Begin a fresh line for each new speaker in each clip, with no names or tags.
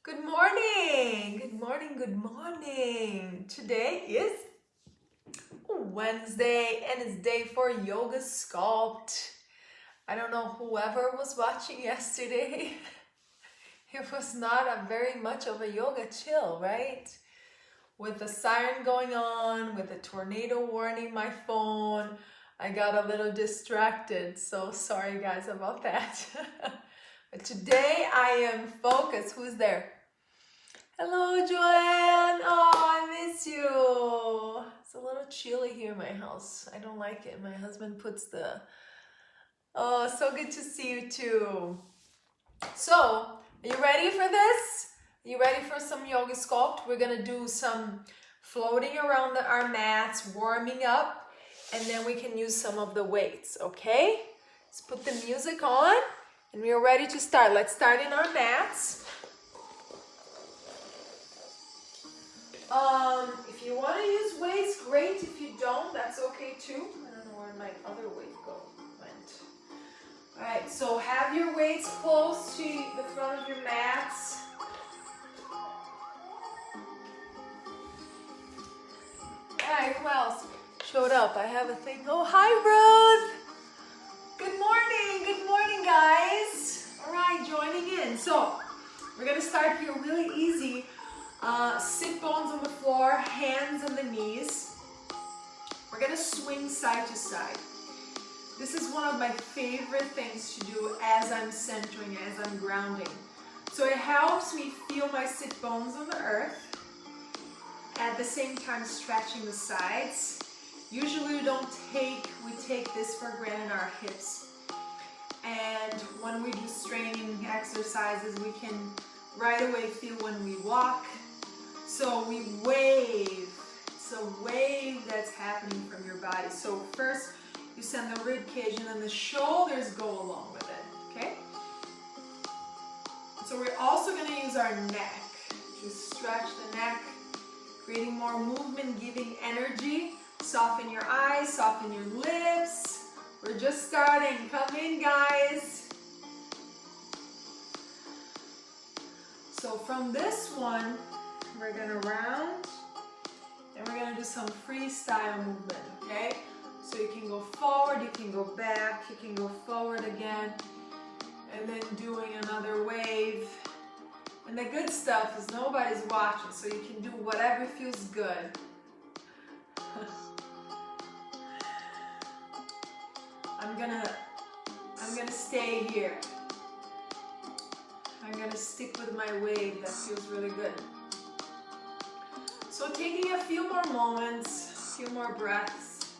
Good morning, good morning, good morning. Today is Wednesday and it's day for Yoga Sculpt. I don't know whoever was watching yesterday. It was not a very much of a yoga chill, right? With the siren going on, with the tornado warning my phone, I got a little distracted. So sorry guys about that. But today I am focused. Who's there? Hello, Joanne. Oh, I miss you. It's a little chilly here in my house. I don't like it. My husband puts the... Oh, so good to see you too. So, are you ready for this? Are you ready for some yoga sculpt? We're going to do some floating around our mats, warming up, and then we can use some of the weights, okay? Let's put the music on, and we are ready to start. Let's start in our mats. If you want to use weights, great. If you don't, that's okay too. I don't know where my other weight went. Alright, so have your weights close to the front of your mats. Alright, who else showed up? I have a thing. Oh, hi, Ruth! Good morning, guys. Alright, joining in. So, we're going to start here really easy. Sit bones on the floor, hands on the knees. We're going to swing side to side. This is one of my favorite things to do as I'm centering, as I'm grounding. So it helps me feel my sit bones on the earth, at the same time stretching the sides. Usually we take this for granted, our hips. And when we do straining exercises, we can right away feel when we walk. So we wave. It's a wave that's happening from your body. So first you send the rib cage and then the shoulders go along with it, okay? So we're also going to use our neck. Just stretch the neck, creating more movement, giving energy. Soften your eyes, soften your lips. We're just starting. Come in, guys. So from this one, we're gonna round and we're gonna do some freestyle movement, okay? So you can go forward, you can go back, you can go forward again, and then doing another wave. And the good stuff is nobody's watching, so you can do whatever feels good. I'm gonna stay here. I'm gonna stick with my wave. That feels really good. So taking a few more moments, a few more breaths.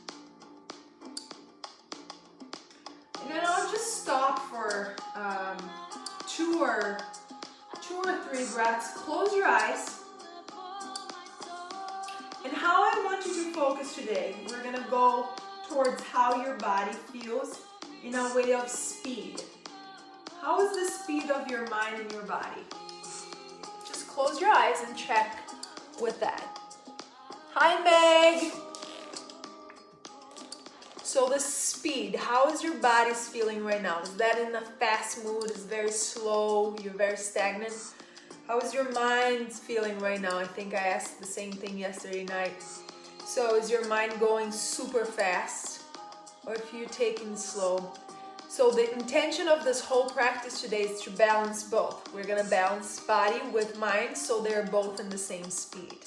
And then I'll just stop for two or three breaths. Close your eyes. And how I want you to focus today, we're gonna go towards how your body feels in a way of speed. How is the speed of your mind and your body? Just close your eyes and check with that. Hi, Meg. So the speed, how is your body feeling right now? Is that in a fast mood? Is very slow? You're very stagnant? How is your mind feeling right now? I think I asked the same thing yesterday night. So is your mind going super fast? Or if you're taking slow? So the intention of this whole practice today is to balance both. We're gonna balance body with mind so they're both in the same speed.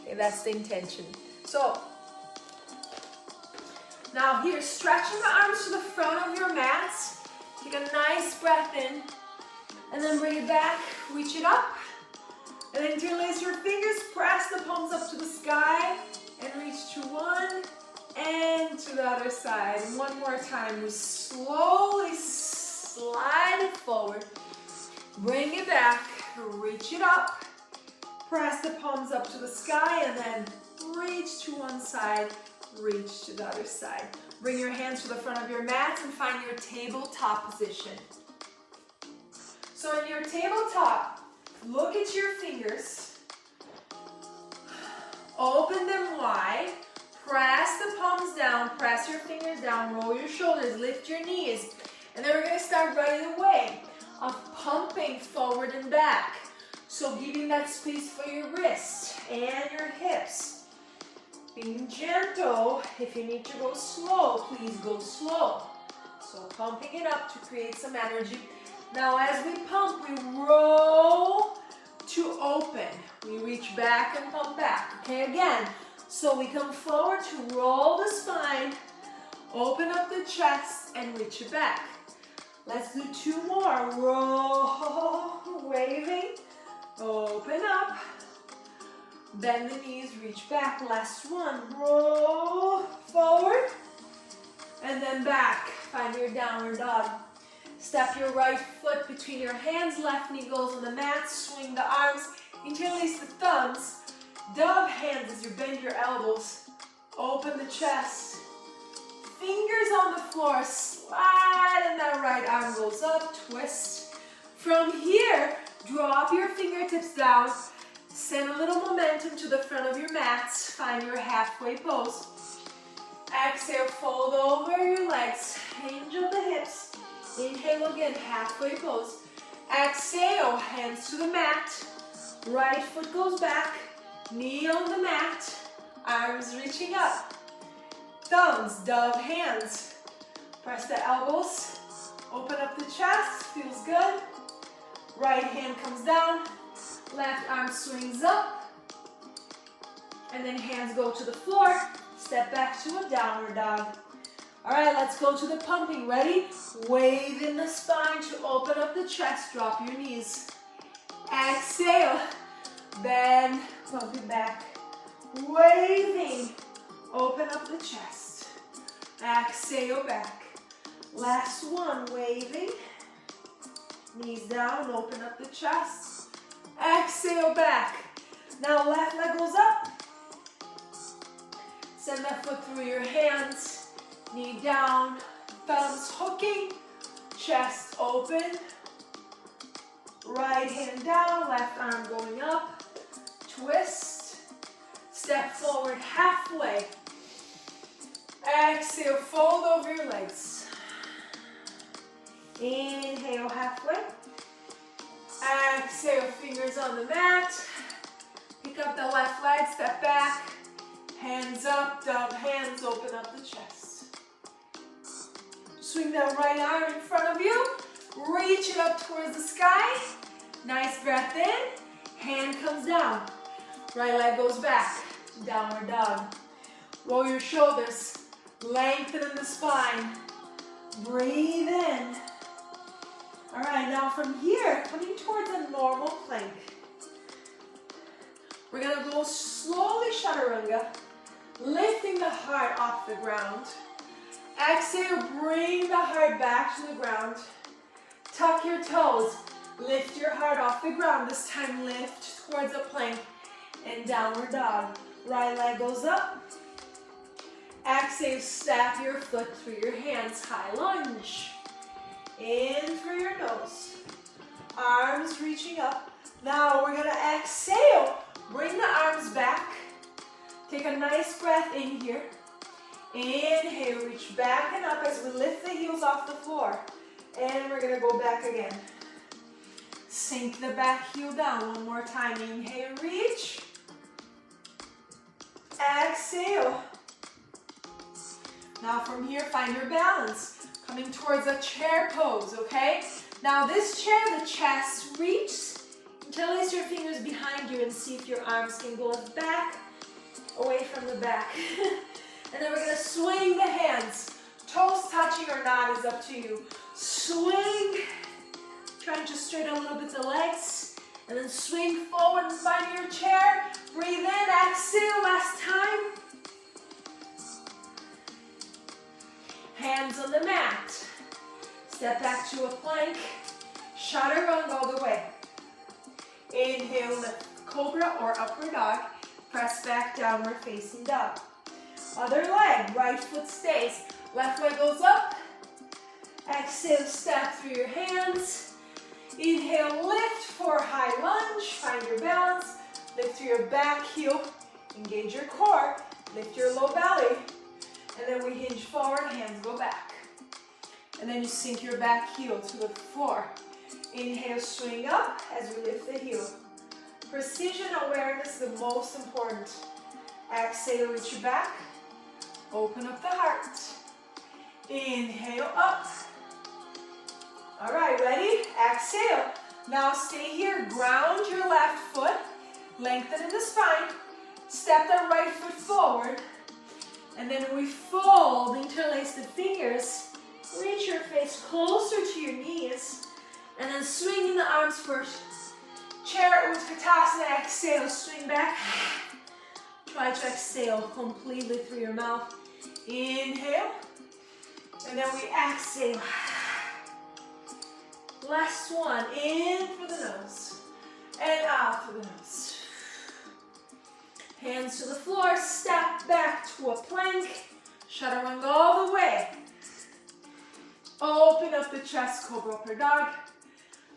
Okay, that's the intention. So now here, stretching the arms to the front of your mats. Take a nice breath in and then bring it back, reach it up. And then interlace your fingers, press the palms up to the sky and reach to one and to the other side. And one more time, we slowly slide it forward, bring it back, reach it up, press the palms up to the sky and then reach to one side, reach to the other side. Bring your hands to the front of your mats and find your tabletop position. So in your tabletop, look at your fingers, open them wide, press the palms down, press your fingers down, roll your shoulders, lift your knees. And then we're going to start right away of pumping forward and back. So giving that space for your wrists and your hips. Being gentle. If you need to go slow, please go slow. So pumping it up to create some energy. Now as we pump, we roll to open. We reach back and pump back. Okay, again. So we come forward to roll the spine, open up the chest, and reach it back. Let's do 2 more. Roll, waving, open up, bend the knees, reach back. Last one. Roll forward, and then back. Find your downward dog. Step your right foot between your hands, left knee goes on the mat, swing the arms, interlace the thumbs, dove hands as you bend your elbows, open the chest, fingers on the floor, slide and that right arm goes up, twist. From here, drop your fingertips down, send a little momentum to the front of your mats, find your halfway pose. Exhale, fold over your legs, hinge of the hips. Inhale again, halfway pose. Exhale, hands to the mat. Right foot goes back, knee on the mat, arms reaching up. Thumbs, dove hands. Press the elbows, open up the chest, feels good. Right hand comes down, left arm swings up. And then hands go to the floor, step back to a downward dog. All right, let's go to the pumping. Ready? Wave in the spine to open up the chest. Drop your knees. Exhale. Bend. Pump it back. Waving. Open up the chest. Exhale back. Last one. Waving. Knees down. Open up the chest. Exhale back. Now left leg goes up. Send that foot through your hands. Knee down, thumbs hooking, chest open, right hand down, left arm going up, twist, step forward halfway, exhale, fold over your legs, inhale halfway, exhale, fingers on the mat, pick up the left leg, step back, hands up, dove hands, open up the chest. Swing that right arm in front of you. Reach it up towards the sky. Nice breath in. Hand comes down. Right leg goes back. Downward dog. Roll your shoulders. Lengthen in the spine. Breathe in. All right, now from here, coming towards a normal plank. We're going to go slowly chaturanga, lifting the heart off the ground. Exhale, bring the heart back to the ground. Tuck your toes. Lift your heart off the ground. This time lift towards a plank and downward dog. Right leg goes up. Exhale, step your foot through your hands. High lunge. In through your nose. Arms reaching up. Now we're going to exhale. Bring the arms back. Take a nice breath in here. Inhale, reach back and up as we lift the heels off the floor. And we're going to go back again. Sink the back heel down one more time. Inhale, reach. Exhale. Now from here, find your balance. Coming towards a chair pose, okay? Now this chair, the chest reaches. Interlace your fingers behind you and see if your arms can go back, away from the back. And then we're going to swing the hands. Toes touching or not is up to you. Swing. Trying to straighten a little bit the legs. And then swing forward and find your chair. Breathe in. Exhale. Last time. Hands on the mat. Step back to a plank. Chaturanga all the way. Inhale, lift cobra or upward dog. Press back, downward facing dog. Other leg, right foot stays. Left leg goes up. Exhale, step through your hands. Inhale, lift for high lunge. Find your balance. Lift through your back heel. Engage your core. Lift your low belly. And then we hinge forward, hands go back. And then you sink your back heel to the floor. Inhale, swing up as we lift the heel. Precision awareness is the most important. Exhale, reach your back. Open up the heart. Inhale up. All right, ready? Exhale. Now stay here. Ground your left foot. Lengthen in the spine. Step that right foot forward. And then we fold, interlace the fingers. Reach your face closer to your knees. And then swing the arms first. Chair Utkatasana. Exhale, swing back. Try to exhale completely through your mouth. Inhale. And then we exhale. Last one. In through the nose. And out through the nose. Hands to the floor. Step back to a plank. Chaturanga all the way. Open up the chest, Cobra Upper Dog.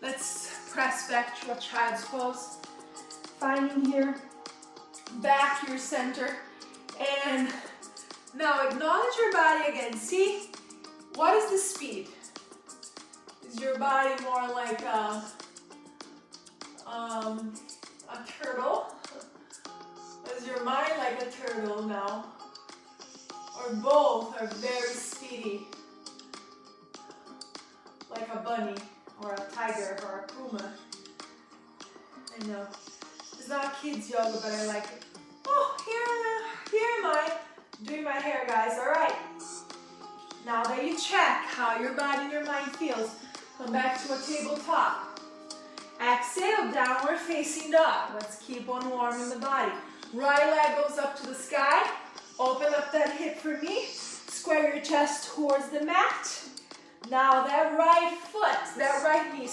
Let's press back to a child's pose. Finding here, back your center. And now acknowledge your body again. See, what is the speed? Is your body more like a turtle? Is your mind like a turtle now? Or both are very speedy? Like a bunny, or a tiger, or a puma. I know. It's not kids yoga, but I like it. Oh, here am I, doing my hair, guys. All right. Now that you check how your body and your mind feels, come back to a tabletop. Exhale, downward facing dog. Let's keep on warming the body. Right leg goes up to the sky. Open up that hip for me. Square your chest towards the mat. Now that right foot, that right knee,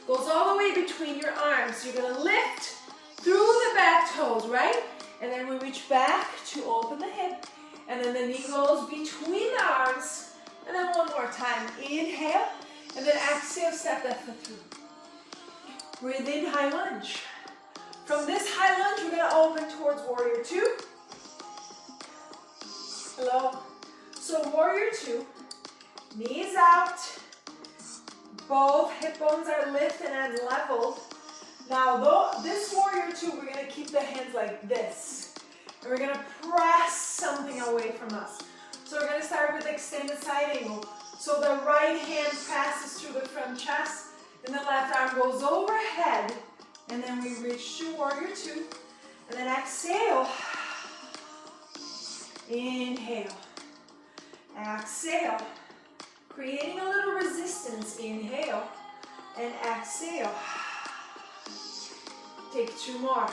goes all the way between your arms. You're gonna lift through the back toes, right? And then we reach back to open the hip. And then the knee goes between the arms. And then one more time. Inhale. And then exhale, step that foot through. Breathe in, high lunge. From this high lunge, we're gonna open towards warrior two. Hello. So warrior two. Knees out, both hip bones are lifted and leveled. Now this warrior two, we're gonna keep the hands like this. And we're gonna press something away from us. So we're gonna start with extended side angle. So the right hand passes through the front chest, and the left arm goes overhead. And then we reach to warrior two. And then exhale. Inhale. Exhale. Creating a little resistance, inhale and exhale. Take two more.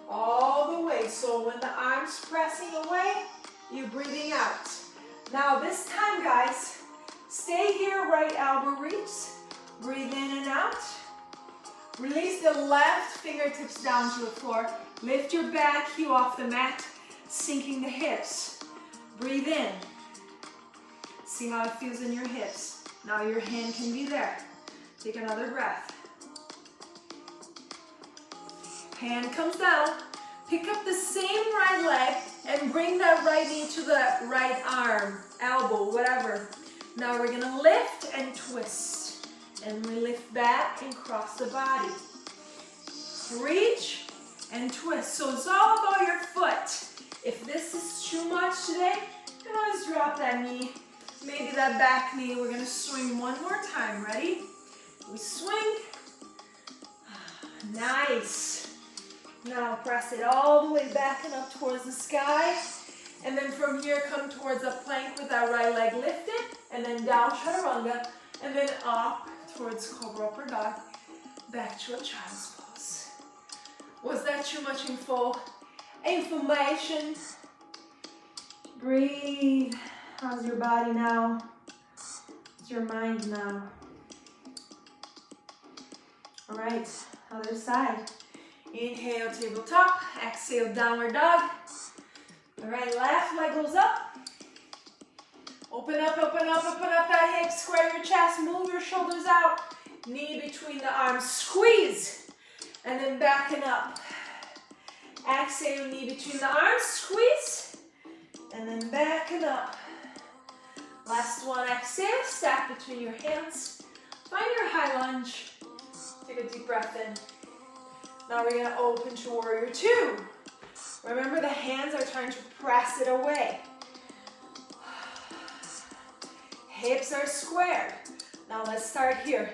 All the way, so when the arm's pressing away, you're breathing out. Now this time, guys, stay here, right elbow reaches. Breathe in and out. Release the left fingertips down to the floor. Lift your back heel off the mat, sinking the hips. Breathe in. See how it feels in your hips. Now your hand can be there. Take another breath. Hand comes down. Pick up the same right leg and bring that right knee to the right arm, elbow, whatever. Now we're gonna lift and twist. And we lift back and cross the body. Reach and twist. So it's all about your foot. If this is too much today, you can always drop that knee, maybe that back knee. We're gonna swing one more time. Ready? We swing. Nice. Now press it all the way back and up towards the sky. And then from here, come towards a plank with that right leg lifted. And then down chaturanga. And then up towards Cobra Upper Dog. Back to a child's pose. Was that too much information? Breathe. How's your body now? How's your mind now? All right, other side. Inhale, tabletop. Exhale, downward dog. All right, left leg goes up. Open up, open up, open up that hip. Square your chest, move your shoulders out. Knee between the arms, squeeze. And then backing up. Exhale, knee between the arms, squeeze. And then backing up. Last one, exhale, stack between your hands. Find your high lunge. Take a deep breath in. Now we're gonna open to warrior two. Remember, the hands are trying to press it away. Hips are squared. Now let's start here.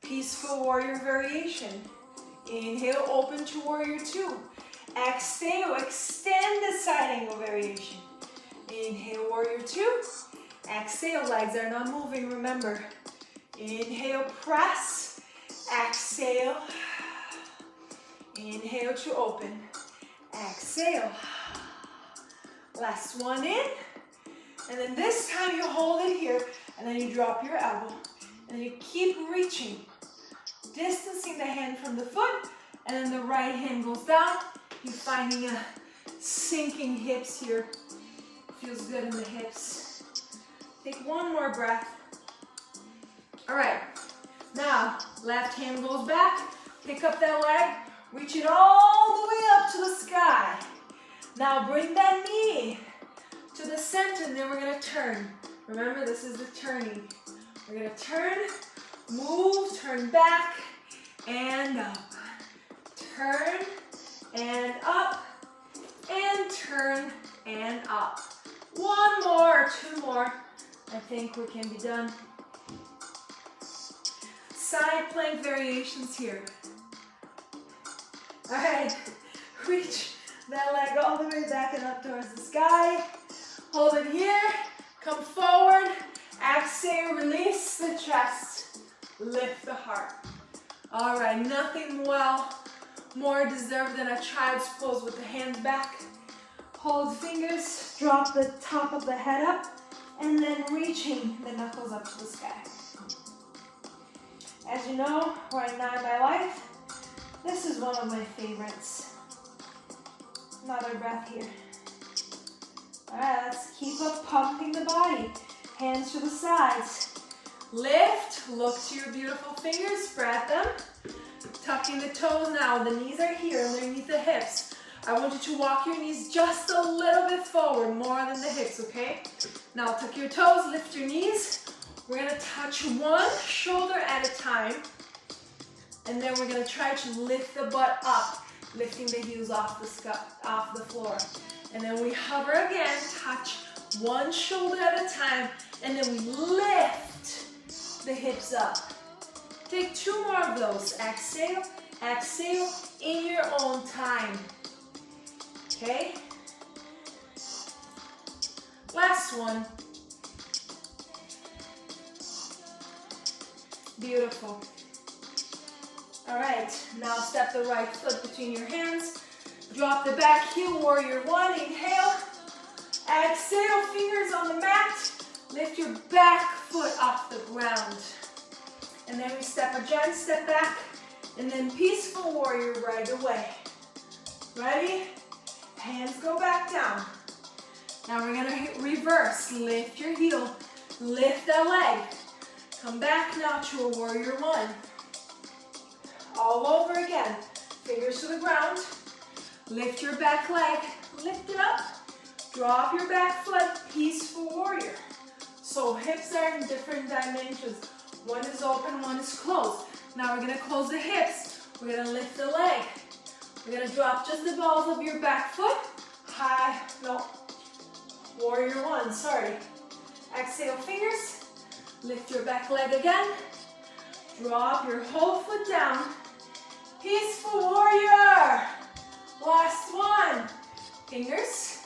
Peaceful warrior variation. Inhale, open to warrior two. Exhale, extend the side angle variation. Inhale, warrior two. Exhale, legs are not moving, remember. Inhale, press. Exhale. Inhale to open. Exhale. Last one in. And then this time you hold it here, and then you drop your elbow. And then you keep reaching, distancing the hand from the foot, and then the right hand goes down. You're finding a sinking hips here. Feels good in the hips. Take one more breath. All right, now left hand goes back, pick up that leg, reach it all the way up to the sky. Now bring that knee to the center, and then we're gonna turn. Remember, this is the turning. We're gonna turn, move, turn back, and up. Turn, and up, and turn, and up. One more, two more. I think we can be done. Side plank variations here. All right, reach that leg all the way back and up towards the sky. Hold it here, come forward. Exhale, release the chest. Lift the heart. All right, nothing more deserved than a child's pose with the hands back. Hold fingers, drop the top of the head up, and then reaching the knuckles up to the sky. As you know, right now in my life, this is one of my favorites. Another breath here. All right, let's keep up pumping the body. Hands to the sides. Lift, look to your beautiful fingers, spread them. Tucking the toes now, the knees are here underneath the hips. I want you to walk your knees just a little bit forward, more than the hips, okay? Now tuck your toes, lift your knees. We're gonna touch one shoulder at a time. And then we're gonna try to lift the butt up, lifting the heels off the floor. And then we hover again, touch one shoulder at a time, and then we lift the hips up. Take two more of those. Exhale, exhale in your own time. Okay? Last one. Beautiful. All right, now step the right foot between your hands. Drop the back heel, warrior one. Inhale. Exhale, fingers on the mat. Lift your back foot off the ground. And then we step a giant step back, and then peaceful warrior right away. Ready? Hands go back down. Now we're gonna reverse. Lift your heel, lift that leg. Come back now to a warrior one. All over again. Fingers to the ground. Lift your back leg, lift it up. Drop your back foot, peaceful warrior. So hips are in different dimensions. One is open, one is closed. Now we're gonna close the hips. We're gonna lift the leg. We're gonna drop just the balls of your back foot. High, no, warrior one, sorry. Exhale, fingers. Lift your back leg again. Drop your whole foot down. Peaceful warrior. Last one. Fingers.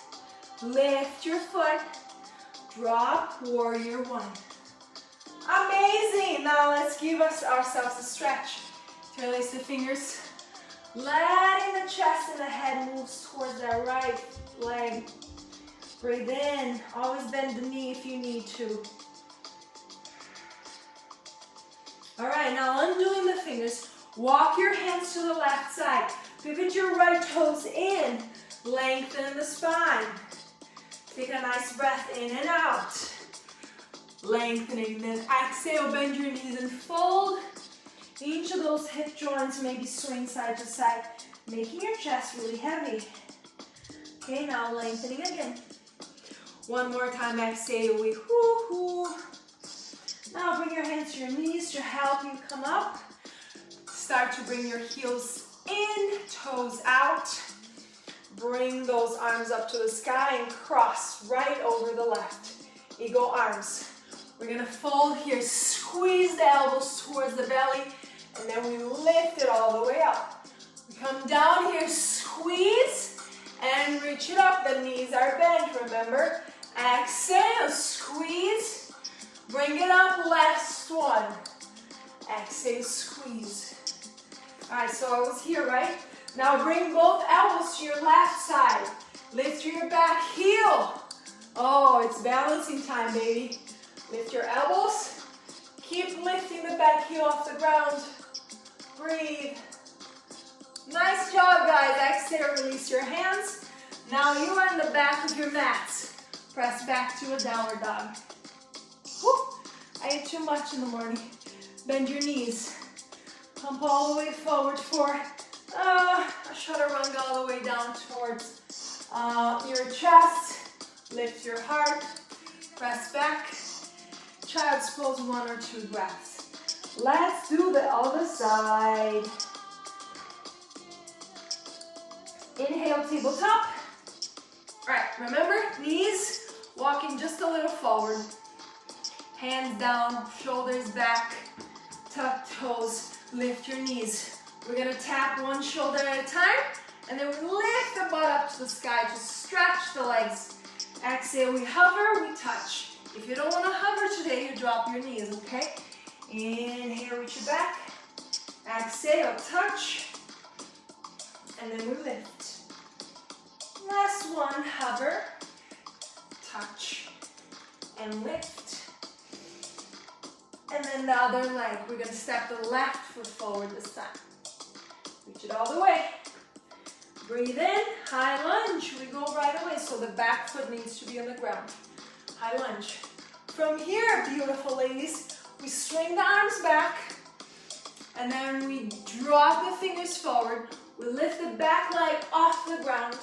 Lift your foot. Drop warrior one. Amazing. Now let's give ourselves a stretch. Interlace the fingers. Letting the chest and the head moves towards that right leg. Breathe in. Always bend the knee if you need to. All right, now undoing the fingers. Walk your hands to the left side. Pivot your right toes in. Lengthen the spine. Take a nice breath in and out. Lengthening, then exhale, bend your knees and fold. Each of those hip joints maybe swing side to side, making your chest really heavy. Okay, now lengthening again. One more time, exhale, we whoo-hoo. Now bring your hands to your knees to help you come up. Start to bring your heels in, toes out. Bring those arms up to the sky and cross right over the left. Eagle arms. We're gonna fold here, squeeze the elbows towards the belly, and then we lift it all the way up. We come down here, squeeze, and reach it up. The knees are bent, remember? Exhale, squeeze, bring it up, last one. Exhale, squeeze. All right, so I was here, right? Now bring both elbows to your left side. Lift your back heel. Oh, it's balancing time, baby. Lift your elbows. Keep lifting the back heel off the ground. Breathe. Nice job, guys. Exhale, release your hands. Now you are in the back of your mats. Press back to a downward dog. Whew. I ate too much in the morning. Bend your knees. Pump all the way forward for a chaturanga all the way down towards your chest. Lift your heart. Press back. Child's pose, 1 or 2 breaths. Let's do the other side. Inhale, tabletop. All right, remember, knees walking just a little forward. Hands down, shoulders back, tuck toes, lift your knees. We're gonna tap one shoulder at a time, and then we lift the butt up to the sky. Just stretch the legs. Exhale, we hover, we touch. If you don't wanna hover today, you drop your knees, okay? Inhale, reach your back. Exhale, touch. And then we lift. Last one, hover, touch, and lift. And then the other leg, we're gonna step the left foot forward this time. Reach it all the way. Breathe in, high lunge. We go right away, so the back foot needs to be on the ground. High lunge. From here, beautiful ladies, we swing the arms back, and then we drop the fingers forward. We lift the back leg off the ground.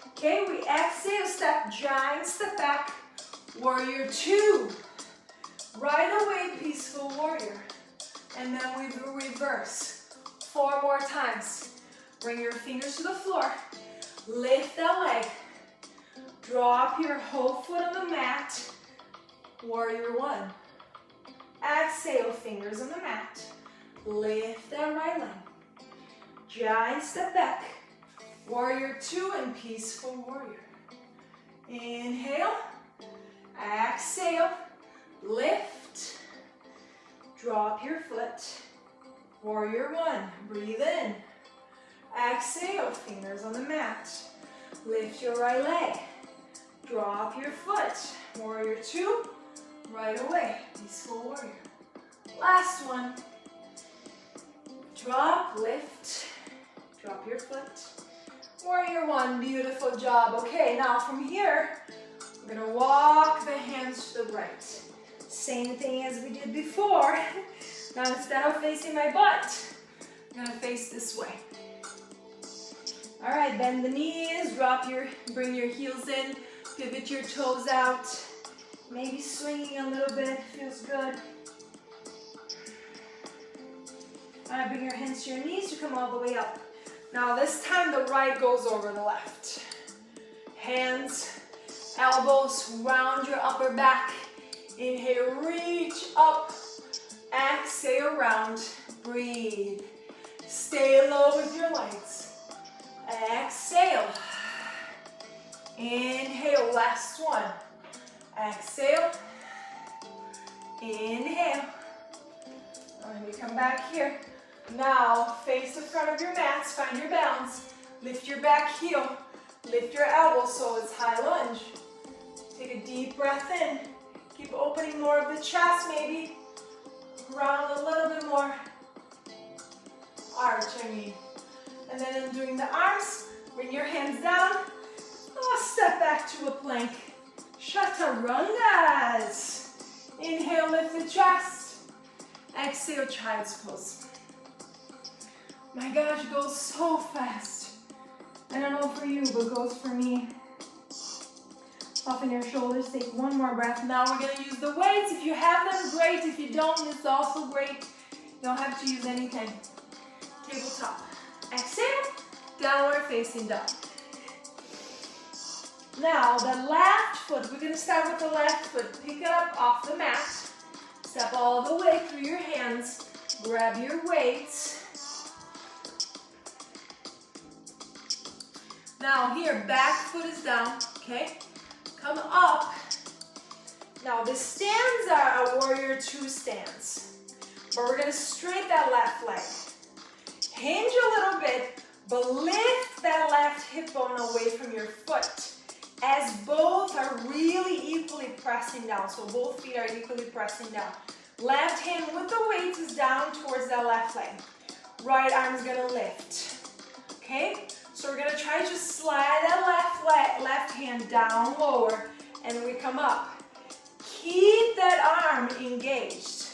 Okay, we exhale, step, giant step back, warrior 2. Right away, peaceful warrior. And then we do reverse. 4 more times. Bring your fingers to the floor. Lift that leg. Drop your whole foot on the mat. Warrior 1. Exhale, fingers on the mat. Lift that right leg. Giant step back. Warrior 2 and peaceful warrior. Inhale. Exhale. Lift. Drop your foot. Warrior 1. Breathe in. Exhale. Fingers on the mat. Lift your right leg. Drop your foot. Warrior 2. Right away. Peaceful warrior. Last one. Drop, lift. Drop your foot. Warrior 1, beautiful job. Okay, now from here, we're gonna walk the hands to the right. Same thing as we did before. Now instead of facing my butt, I'm gonna face this way. All right, bend the knees, bring your heels in, pivot your toes out. Maybe swinging a little bit, feels good. All right, bring your hands to your knees to come all the way up. Now this time the right goes over the left. Hands, elbows, round your upper back. Inhale, reach up. Exhale, round. Breathe. Stay low with your legs. Exhale. Inhale, last one. Exhale. Inhale. And you come back here. Now, face the front of your mats, find your balance. Lift your back heel, lift your elbows so it's high lunge. Take a deep breath in. Keep opening more of the chest maybe. Round a little bit more. Arch, I mean. And then in doing the arms, bring your hands down. Step back to a plank. Chaturangas. Inhale, lift the chest. Exhale, child's pose. My gosh, it goes so fast. I don't know for you, but it goes for me. Soften your shoulders, take one more breath. Now we're gonna use the weights. If you have them, great. If you don't, it's also great. You don't have to use anything. tabletop. Exhale, downward facing dog. Now the left foot, we're gonna start with the left foot. Pick it up off the mat. Step all the way through your hands. Grab your weights. Now here, back foot is down, okay? Come up. Now the stands are a warrior two stance. But we're gonna straight that left leg. Hinge a little bit, but lift that left hip bone away from your foot as both are really equally pressing down. So both feet are equally pressing down. Left hand with the weight is down towards that left leg. Right arm is gonna lift, okay? So we're gonna try to slide that left hand down lower and we come up. Keep that arm engaged.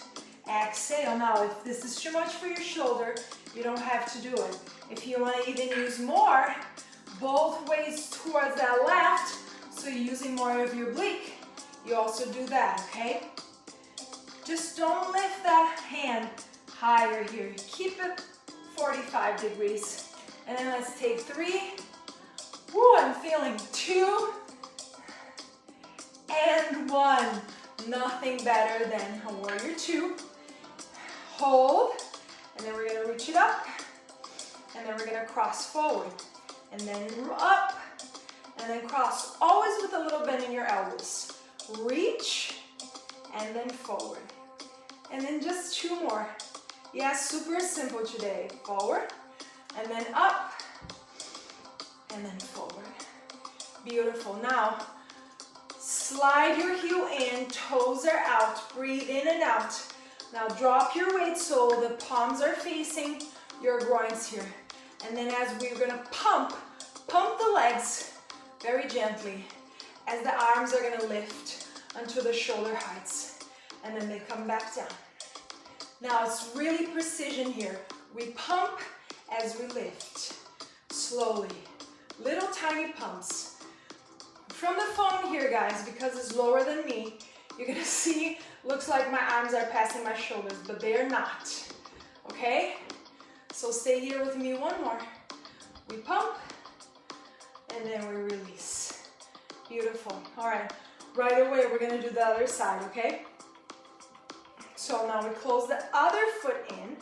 Exhale. Now if this is too much for your shoulder, you don't have to do it. If you want to even use more, both ways towards that left, so you're using more of your oblique, you also do that, okay? Just don't lift that hand higher here. Keep it 45 degrees. And then let's take 3. Woo, I'm feeling 2. And 1. Nothing better than a warrior 2. Hold. And then we're going to reach it up. And then we're going to cross forward. And then up. And then cross. Always with a little bend in your elbows. Reach. And then forward. And then just 2 more. Yeah, super simple today. Forward. And then up. And then forward. Beautiful. Now, slide your heel in. Toes are out. Breathe in and out. Now drop your weight so the palms are facing your groins here. And then as we're gonna pump the legs very gently as the arms are gonna lift onto the shoulder heights. And then they come back down. Now it's really precision here. We pump as we lift, slowly. Little tiny pumps. From the phone here, guys, because it's lower than me, you're gonna see, looks like my arms are passing my shoulders, but they are not, okay? So stay here with me 1 more. We pump, and then we release. Beautiful. All right, right away, we're gonna do the other side, okay? So now we close the other foot in,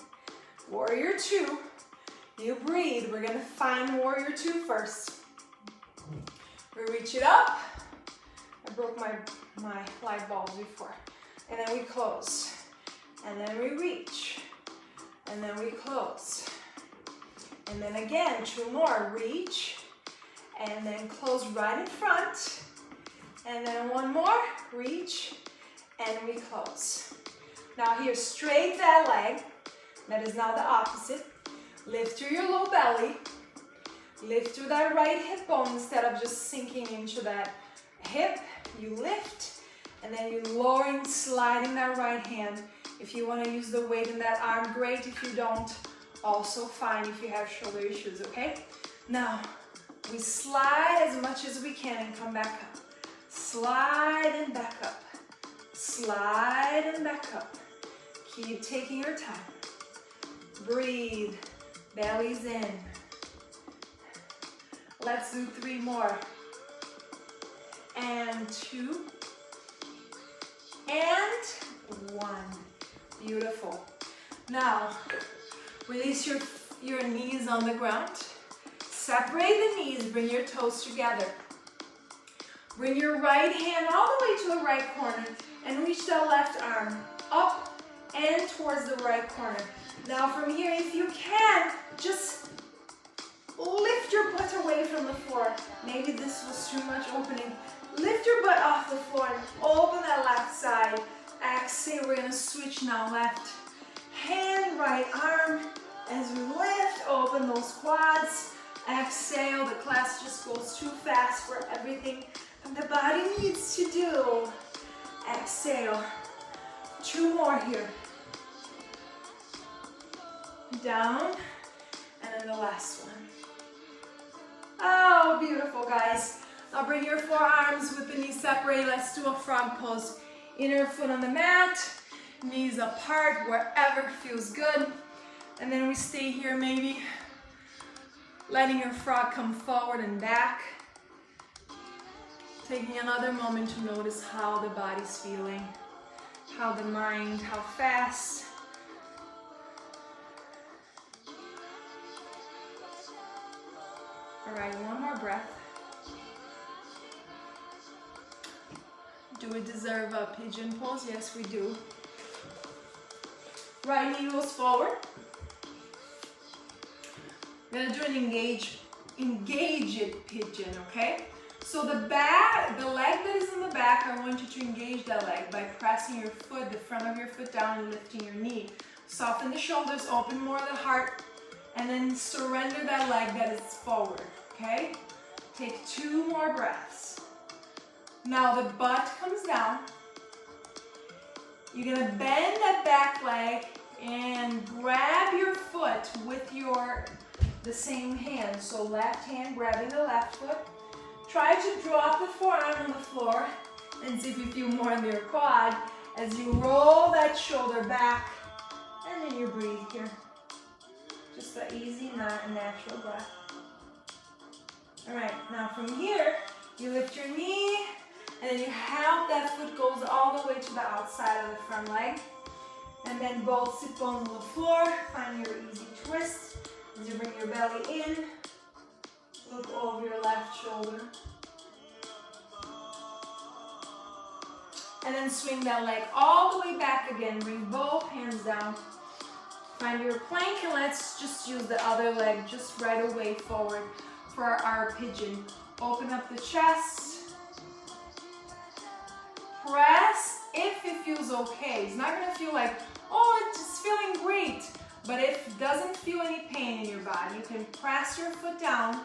warrior 2. You breathe. We're gonna find warrior 2 first. We reach it up. I broke my light bulbs before. And then we close. And then we reach. And then we close. And then again, 2 more. Reach. And then close right in front. And then 1 more. Reach. And we close. Now here, straight that leg. That is now the opposite. Lift through your low belly. Lift through that right hip bone instead of just sinking into that hip. You lift, and then you lowering, sliding that right hand. If you want to use the weight in that arm, great. If you don't, also fine if you have shoulder issues, okay? Now, we slide as much as we can and come back up. Slide and back up. Slide and back up. Keep taking your time. Breathe. Belly's in. Let's do 3 more. And 2. And 1. Beautiful. Now, release your knees on the ground. Separate the knees, bring your toes together. Bring your right hand all the way to the right corner and reach that left arm up and towards the right corner. Now from here, if you can, just lift your butt away from the floor. Maybe this was too much opening. Lift your butt off the floor and open that left side. Exhale, we're gonna switch now. Left hand, right arm. As we lift, open those quads. Exhale, the class just goes too fast for everything the body needs to do. Exhale. 2 more here. Down, and then the last one. Oh, beautiful, guys. Now bring your forearms with the knees separated. Let's do a frog pose. Inner foot on the mat, knees apart, wherever feels good. And then we stay here, maybe letting your frog come forward and back. Taking another moment to notice how the body's feeling, how the mind, how fast. All right, one more breath. Do we deserve a pigeon pose? Yes, we do. Right knee goes forward. We're gonna do an engaged pigeon, okay? So the leg that is in the back, I want you to engage that leg by pressing your foot, the front of your foot down and lifting your knee. Soften the shoulders, open more of the heart, and then surrender that leg that is forward, okay? Take 2 more breaths. Now the butt comes down. You're gonna bend that back leg and grab your foot with the same hand. So left hand grabbing the left foot. Try to drop the forearm on the floor and see if you feel more in your quad as you roll that shoulder back, and then you breathe here. Just an easy, natural breath. All right, now from here, you lift your knee, and then you have that foot goes all the way to the outside of the front leg. And then both sit bones on the floor. Find your easy twist. As you bring your belly in, look over your left shoulder. And then swing that leg all the way back again. Bring both hands down. Find your plank, and let's just use the other leg just right away forward for our pigeon. Open up the chest. Press if it feels okay. It's not gonna feel like, oh, it's just feeling great. But if it doesn't feel any pain in your body, you can press your foot down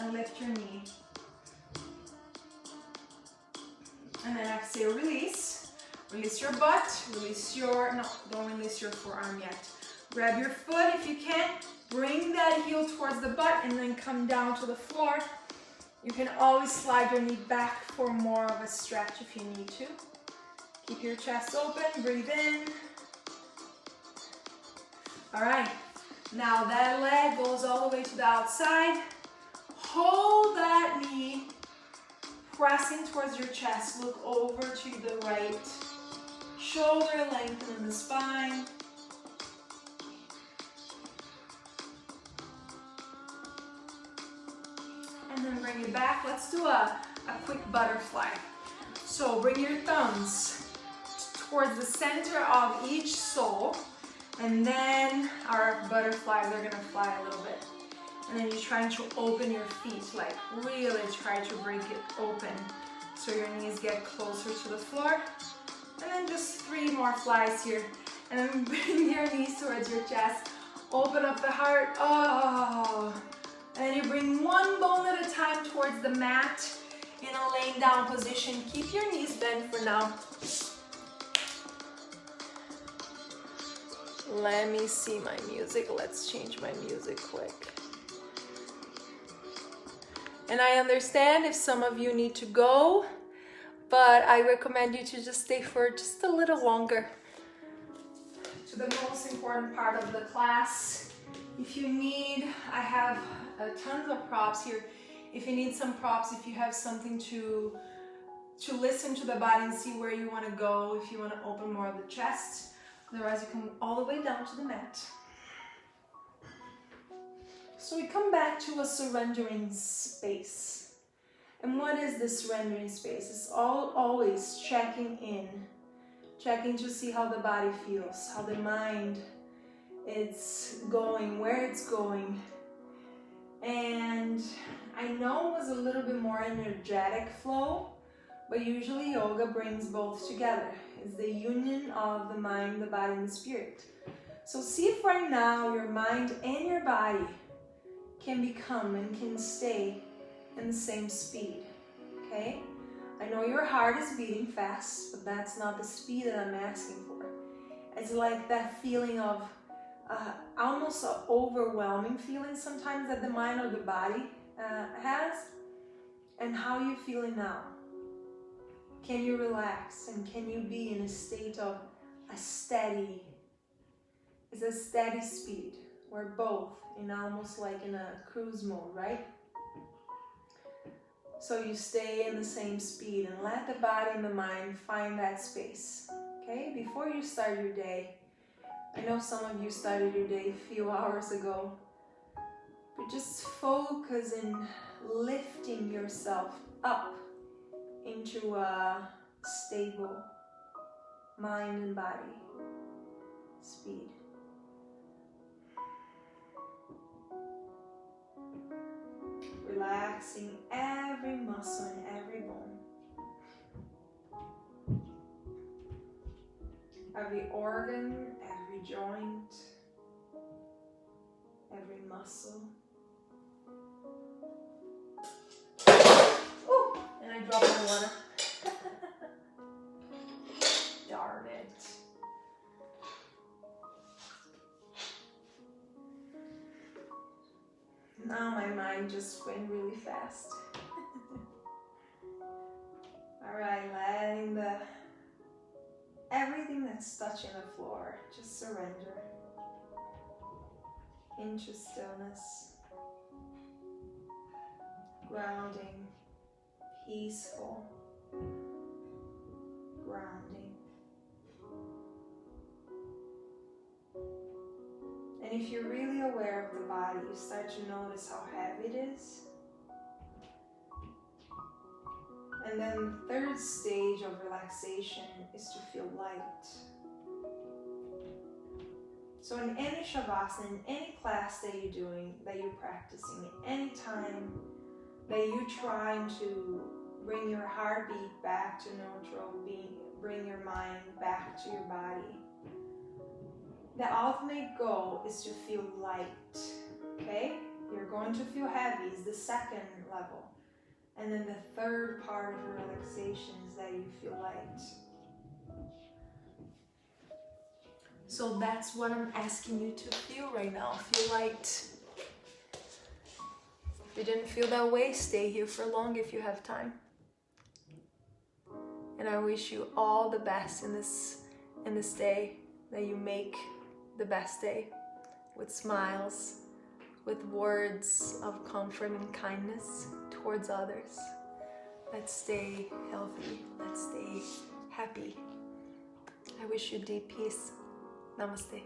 and lift your knee. And then exhale, release. Release your butt, don't release your forearm yet. Grab your foot if you can, bring that heel towards the butt and then come down to the floor. You can always slide your knee back for more of a stretch if you need to. Keep your chest open, breathe in. All right, now that leg goes all the way to the outside. Hold that knee, pressing towards your chest. Look over to the right. Shoulder lengthen the spine. And then bring it back. Let's do a quick butterfly. So bring your thumbs towards the center of each sole. And then our butterflies are gonna fly a little bit. And then you're trying to open your feet, like really try to break it open so your knees get closer to the floor. And then just 3 more flies here. And then bring your knees towards your chest. Open up the heart. Oh. And then you bring 1 bone at a time towards the mat in a laying down position. Keep your knees bent for now. Let me see my music. Let's change my music quick. And I understand if some of you need to go, but I recommend you to just stay for just a little longer. To the most important part of the class. If you need, I have tons of props here. If you need some props, if you have something to listen to the body and see where you want to go, if you want to open more of the chest. Otherwise, you come all the way down to the mat. So we come back to a surrendering space. And what is this surrendering space? It's always checking in. Checking to see how the body feels, how the mind is going, where it's going. And I know it was a little bit more energetic flow, but usually yoga brings both together. It's the union of the mind, the body, and the spirit. So see if right now your mind and your body can become and can stay in the same speed, okay? I know your heart is beating fast, but that's not the speed that I'm asking for. It's like that feeling of almost an overwhelming feeling sometimes that the mind or the body has. And how are you feeling now? Can you relax and can you be in a state of it's a steady speed, We're both in almost like in a cruise mode, right? So you stay in the same speed and let the body and the mind find that space. Okay, before you start your day, I know some of you started your day a few hours ago, but just focus in lifting yourself up into a stable mind and body speed. Relaxing every muscle and every bone. Every organ, every joint, every muscle. Oh, and I dropped my water. Darn it. Now my mind just went really fast. Alright, letting everything that's touching the floor, just surrender into stillness, grounding, peaceful, grounding. And if you're really aware of the body, you start to notice how heavy it is. And then the third stage of relaxation is to feel light. So in any shavasana, in any class that you're doing, that you're practicing, any time that you're trying to bring your heartbeat back to neutral, bring your mind back to your body, the ultimate goal is to feel light, okay? You're going to feel heavy is the second level. And then the third part of your relaxation is that you feel light. So that's what I'm asking you to feel right now. Feel light. If you didn't feel that way, stay here for long if you have time. And I wish you all the best in this day, that you make the best day with smiles, with words of comfort and kindness towards others. Let's stay healthy. Let's stay happy. I wish you deep peace. Namaste.